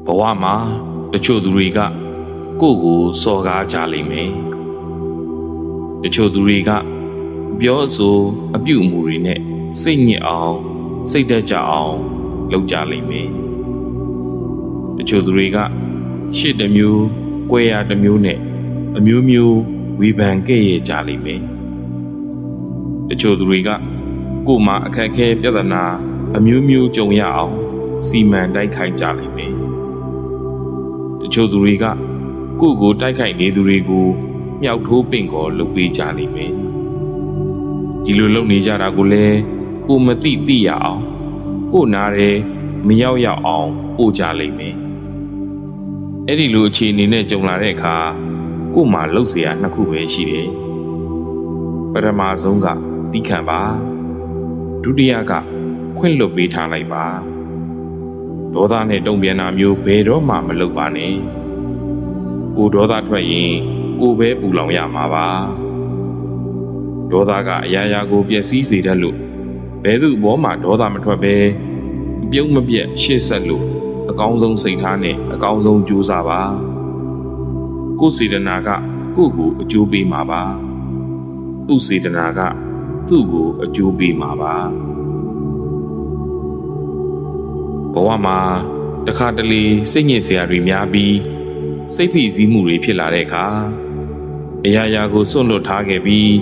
ဘဝမှာတချို့သူတွေကကိုယ့်ကိုစော်ကားကြလိမ့်မယ်တချို့သူတွေကပြောဆိုအပြုအမူတွေနဲ့စိတ်ညစ်အောင်စိတ်တက်ကြအောင်လုပ်ကြလိမ့်မယ်တချို့သူတွေကရှစ်တစ်မျိုးကွဲရတစ်မျိုးနဲ့အမျိုးမျိုးဝေဖန်ခဲ့ရကြလိမ့်မယ်တချို့သူတွေကကိုယ်မှာအခက်အခဲပြဿနာအမျိုးမျိုးကြုံရအောင်စီမံတိုက်ခိုက်ကြလိမ့်မယ်တချို့သူတွေကကိုယ့်ကိုတိုက်ခိုက်နေသူတွေကိုမြောက်ထိုးပင့်ကောလုပ်ပေးကြလိမ့်မယ်ဒီလိုလုပ်နေကြတာကိုလည်းကိုမသိရအောင်ကိုနားရဲမရောက်အောင်ပို့ကြလိမ့်မယ်အဲ့ဒီလိုအခြေအနေနဲ့ကြုံလာတဲ့အခါကိုမှလှုပ်เสียနှစ်ခုပဲရှိတယ်ပထမဆုံးကတိခံပါဒုတိယကခွင့်လွတ်ပေးထားလိုက်ပါဒေါသနဲ့တုံ့ပြန်တာမျိုးဘယ်တော့မှမလုပ်ပါနဲ့ကိုဒေါသထွက်ရင်ကိုပဲပူလောင်ရမှာပါဒေါသကအရာရာကိုပျက်စီးစေတတ်လို့ဘယ်သူ့ဘောမှာဒေါသမထွက်ပဲပြုံးမပြတ်ရှေ့ဆက်လို့အကောင်းဆုံးစိတ်ထားနဲ့အကောင်းဆုံးကြိုးစားပါကိုယ်စေတနာကကိုယ့်ကိုအကျိုးပေးမှာပါသူ့စေတနာကသူ့ကိုအကျိုးပေးမှာပါဘဝမှာတခါတလေစိတ်ညစ်စရာတွေများပြီးစိတ်ဖိစီးမှုတွေဖြစ်လာတဲ့အခါအရာရာကိုစွန့်လွတ်ထားခဲ့ပြီး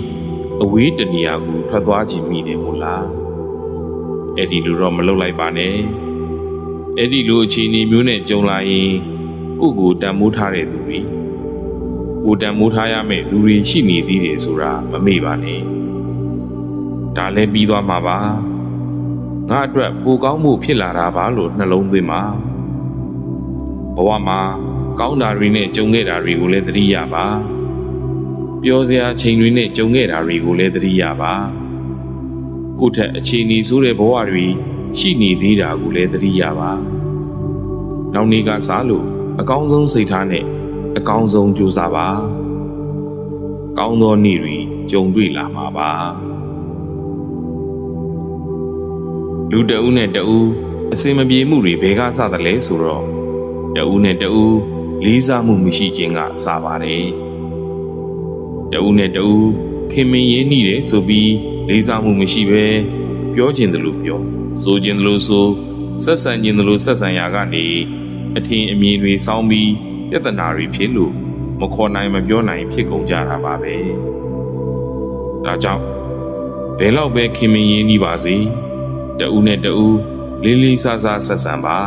အဝေးတနေရာကိုထွက်သွားခြင်းမိတယ်မို့လားအဲ့ဒီလိုတော့မလုပ်လိုက်ပါနဲ့အဲ့ဒီလိုအခြေအနေမျိုးနဲ့ကြုံလာရင်ကိုယ့်ကိုတန်မိုးထားတဲ့သူတွေကိုတန်မိုးထားရမယ့်သူတွေရှိနေသေးတယ်ဆိုတာမမေ့ပါနဲ့ဒါလည်းပြီးသွားမှာပါငါအတွက်ပိုကောင်းမှုဖြစ်လာတာပါလို့နှလုံးသွင်းပါဘဝမှာကောင်းတာတွေနဲ့ကြုံခဲ့တာတွေကိုလည်းသတိရပါပြောစရာချိန်တွေနဲ့ကြုံခဲ့တာတွေကိုလည်းသတိရပါကိုယ့်ထက်အခြေအနေဆိုးတဲ့ဘဝတွေရှိနေသေးတာကိုလည်းသတိရပါနောက်နေ့ကစားလို့အကောင်းဆုံးစိတ်ထားနဲ့အကောင်းဆုံးကြိုးစားပါကောင်းသောနေ့တွေကြုံတွေ့လာမှာပါလူတဦးနဲ့တဦးအစင်မပြေမှုတွေဘယ်ကစသလဲဆိုတော့တဦးနဲ့တဦးလေးစားမှုမရှိခြင်းကစပါတယ်တဦးနဲ့တဦးခင်မင်ရင်းနှီးတယ်ဆိုပြီးလေးစားမှုမရှိပဲပြောခြင်းတလို့ပြောဆိုခြင်းတလို့ဆိုဆက်ဆံခြင်းတလို့ဆက်ဆံရာကနေအထင်အမြင်တွေစောင်းပြီးပြဿနာတွေဖြစ်လို့မခေါ်နိုင်မပြောနိုင်ဖြစ်ကုန်ကြတာပါပဲဒါကြောင့်ဘယ်တော့ပဲခင်မင်ရင်းနှီးပါစေတဦးနဲ့တဦးလေးလေးစားစားဆက်ဆံပါ